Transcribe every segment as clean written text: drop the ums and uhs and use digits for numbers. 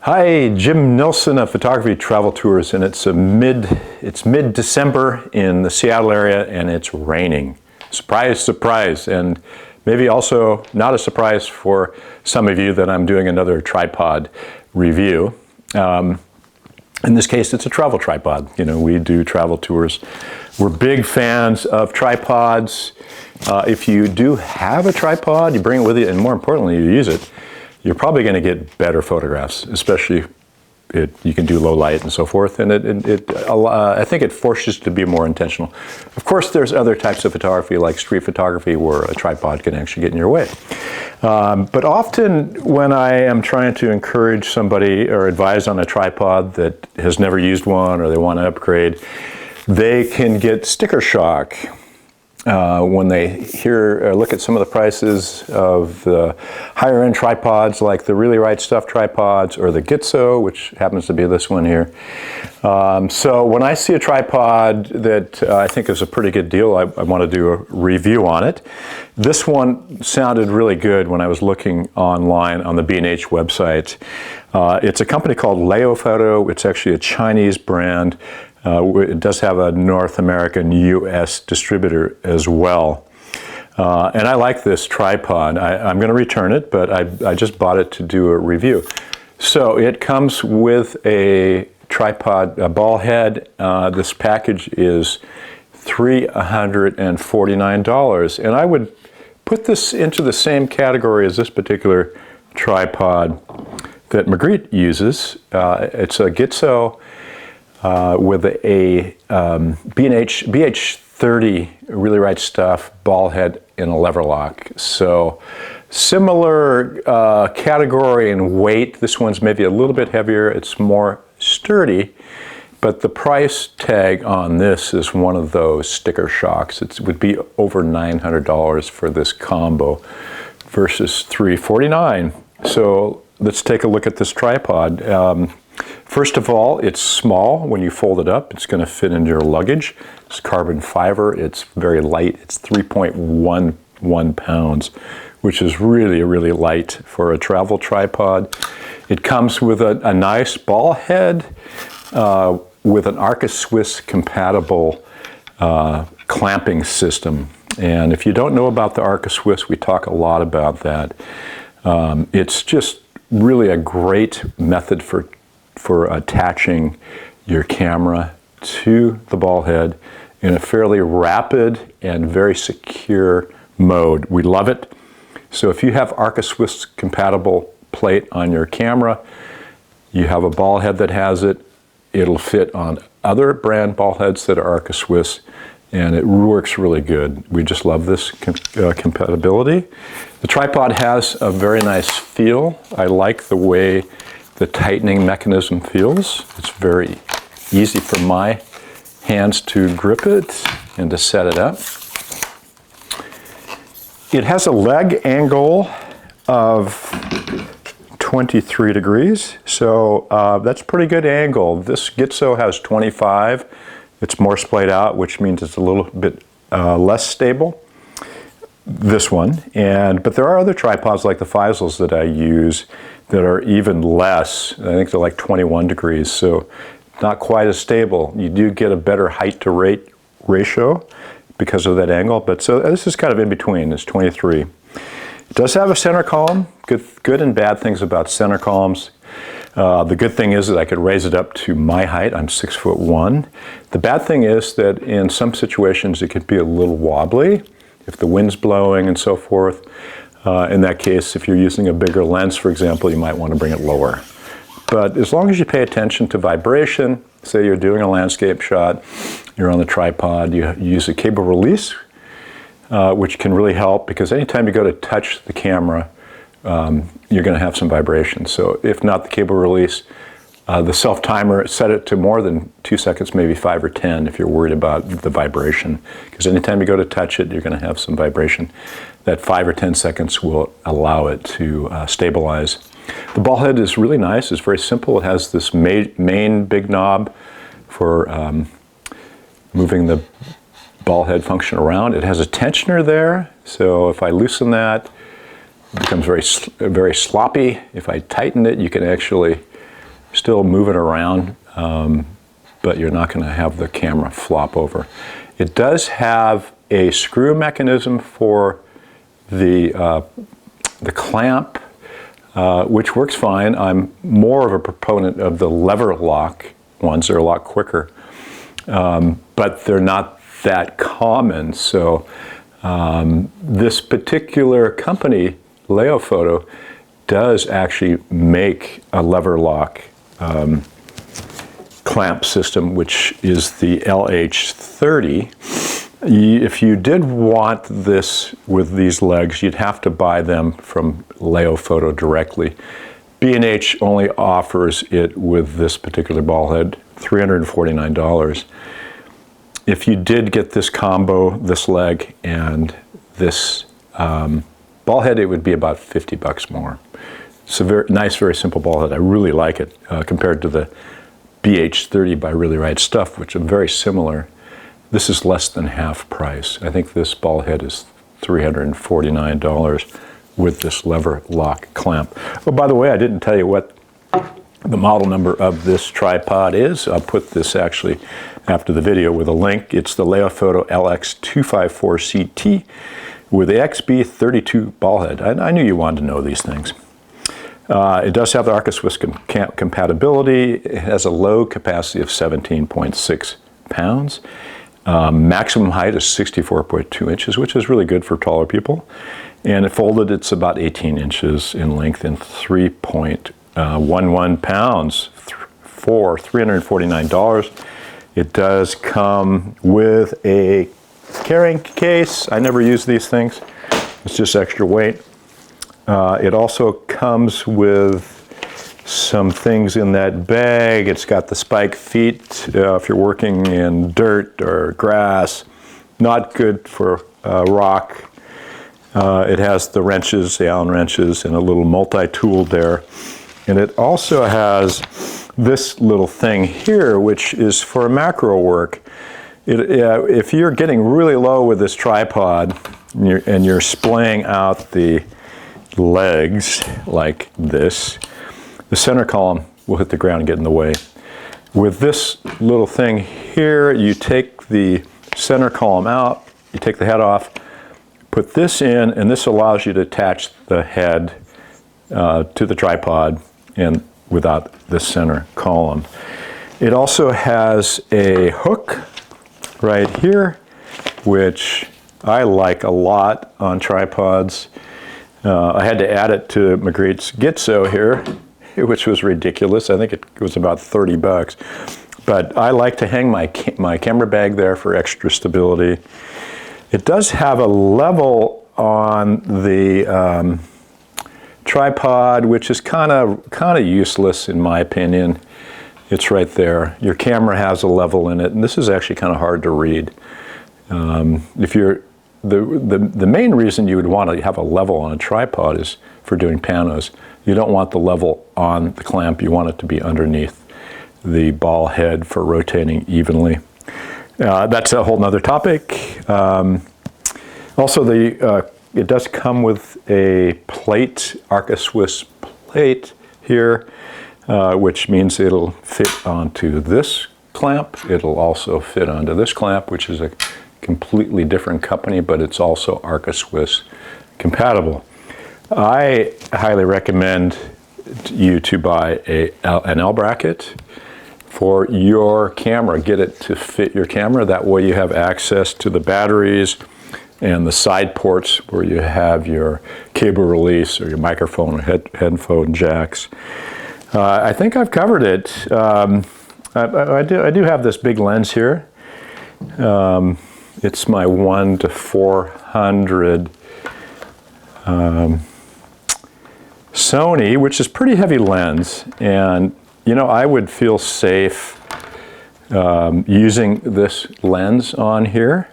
Hi, Jim Nilsson of Photography Travel Tours, and it's mid-December in the Seattle area, and it's raining. Surprise, surprise, and maybe also not a surprise for some of you that I'm doing another tripod review. In this case, it's a travel tripod. You know, we do travel tours. We're big fans of tripods. If you do have a tripod, you bring it with you, and more importantly, you use it, you're probably going to get better photographs, especially you can do low light and so forth, and I think it forces you to be more intentional. Of course, there's other types of photography like street photography where a tripod can actually get in your way. But often when I am trying to encourage somebody or advise on a tripod that has never used one or they want to upgrade, they can get sticker shock when they hear or look at some of the prices of the higher end tripods like the Really Right Stuff tripods or the Gitzo, which happens to be this one here. So when I see a tripod that I think is a pretty good deal, I want to do a review on it. This one sounded really good when I was looking online on the B&H website. It's a company called Leofoto. It's actually a Chinese brand. It does have a North American US distributor as well. And I like this tripod. I'm going to return it, but I just bought it to do a review. So it comes with a tripod, a ball head. This package is $349. And I would put this into the same category as this particular tripod that Magritte uses. It's a Gitzo with a BH30 Really Right Stuff ball head in a lever lock. So similar category and weight. This one's maybe a little bit heavier. It's more sturdy, but the price tag on this is one of those sticker shocks. It would be over $900 for this combo versus $349. So let's take a look at this tripod. First of all, it's small. When you fold it up, it's going to fit into your luggage. It's carbon fiber. It's very light. It's 3.11 pounds, which is really, really light for a travel tripod. It comes with a nice ball head with an Arca Swiss compatible clamping system. And if you don't know about the Arca Swiss, we talk a lot about that. It's just really a great method for attaching your camera to the ball head in a fairly rapid and very secure mode. We love it. So if you have Arca Swiss compatible plate on your camera, you have a ball head that has it, it'll fit on other brand ball heads that are Arca Swiss, and it works really good. We just love this compatibility. The tripod has a very nice feel. I like the way the tightening mechanism feels. It's very easy for my hands to grip it and to set it up. It has a leg angle of 23 degrees, so that's a pretty good angle. This Gitzo has 25. It's more splayed out, which means it's a little bit less stable. This one, but there are other tripods like the Feisels that I use that are even less. I think they're like 21 degrees, so not quite as stable. You do get a better height to rate ratio because of that angle, but so this is kind of in between. It's 23. It does have a center column. Good and bad things about center columns. The good thing is that I could raise it up to my height. I'm 6'1". The bad thing is that in some situations it could be a little wobbly if the wind's blowing and so forth. In that case, if you're using a bigger lens, for example, you might want to bring it lower. But as long as you pay attention to vibration, say you're doing a landscape shot, you're on the tripod, you use a cable release, which can really help because anytime you go to touch the camera, you're going to have some vibration. So if not the cable release, the self-timer, set it to more than 2 seconds, maybe 5 or 10 if you're worried about the vibration. Because anytime you go to touch it, you're going to have some vibration. That 5 or 10 seconds will allow it to stabilize. The ball head is really nice. It's very simple. It has this main big knob for moving the ball head function around. It has a tensioner there, so if I loosen that, it becomes very sloppy. If I tighten it, you can actually still move it around, but you're not going to have the camera flop over. It does have a screw mechanism for the clamp, which works fine. I'm more of a proponent of the lever lock ones. They're a lot quicker, but they're not that common. So this particular company, Leofoto, does actually make a lever lock clamp system, which is the LH-30. If you did want this with these legs, you'd have to buy them from Leofoto directly. B&H only offers it with this particular ball head, $349. If you did get this combo, this leg and this ball head, it would be about $50 more. It's a very nice, very simple ball head. I really like it compared to the BH30 by Really Right Stuff, which are very similar. This is less than half price. I think this ball head is $349 with this lever lock clamp. Oh, by the way, I didn't tell you what the model number of this tripod is. I'll put this actually after the video with a link. It's the Leofoto LX-254CT with the XB32 ball head. I knew you wanted to know these things. It does have the Arca Swiss compatibility. It has a load capacity of 17.6 pounds. Maximum height is 64.2 inches, which is really good for taller people. And it folded, it's about 18 inches in length and 3.11 pounds for $349. It does come with a carrying case. I never use these things. It's just extra weight. It also comes with some things in that bag. It's got the spike feet if you're working in dirt or grass. Not good for rock. It has the wrenches, the Allen wrenches, and a little multi-tool there. And it also has this little thing here, which is for macro work. If you're getting really low with this tripod and you're splaying out the legs like this, the center column will hit the ground and get in the way. With this little thing here, you take the center column out, you take the head off, put this in, and this allows you to attach the head to the tripod and without the center column. It also has a hook right here, which I like a lot on tripods. I had to add it to Magritte's Gitzo here, which was ridiculous. I think it was about $30. But I like to hang my camera bag there for extra stability. It does have a level on the tripod, which is kind of useless in my opinion. It's right there. Your camera has a level in it, and this is actually kind of hard to read. If you're the main reason you would want to have a level on a tripod is for doing panos. You don't want the level on the clamp. You want it to be underneath the ball head for rotating evenly. That's a whole nother topic. Also, it does come with a plate, Arca Swiss plate here, which means it'll fit onto this clamp. It'll also fit onto this clamp, which is a completely different company, but it's also Arca Swiss compatible. I highly recommend you to buy an L bracket for your camera. Get it to fit your camera. That way you have access to the batteries and the side ports where you have your cable release or your microphone or headphone jacks. I think I've covered it. I do have this big lens here. It's my 1:400 Sony, which is pretty heavy lens, and you know, I would feel safe using this lens on here,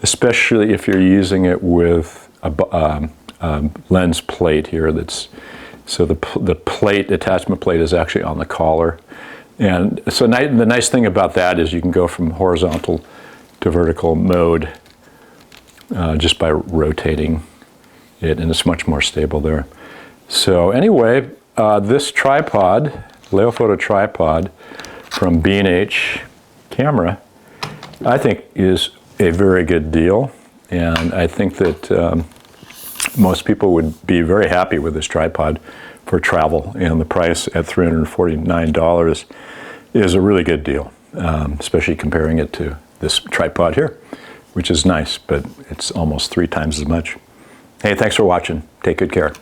especially if you're using it with a lens plate here. So the plate, attachment plate, is actually on the collar, and so the nice thing about that is you can go from horizontal to vertical mode just by rotating it, and it's much more stable there. So anyway, this tripod Leofoto tripod from B&H Camera, I think is a very good deal, and I think that most people would be very happy with this tripod for travel, and the price at $349 is a really good deal, especially comparing it to this tripod here, which is nice, but it's almost 3 times as much. Hey, thanks for watching. Take good care.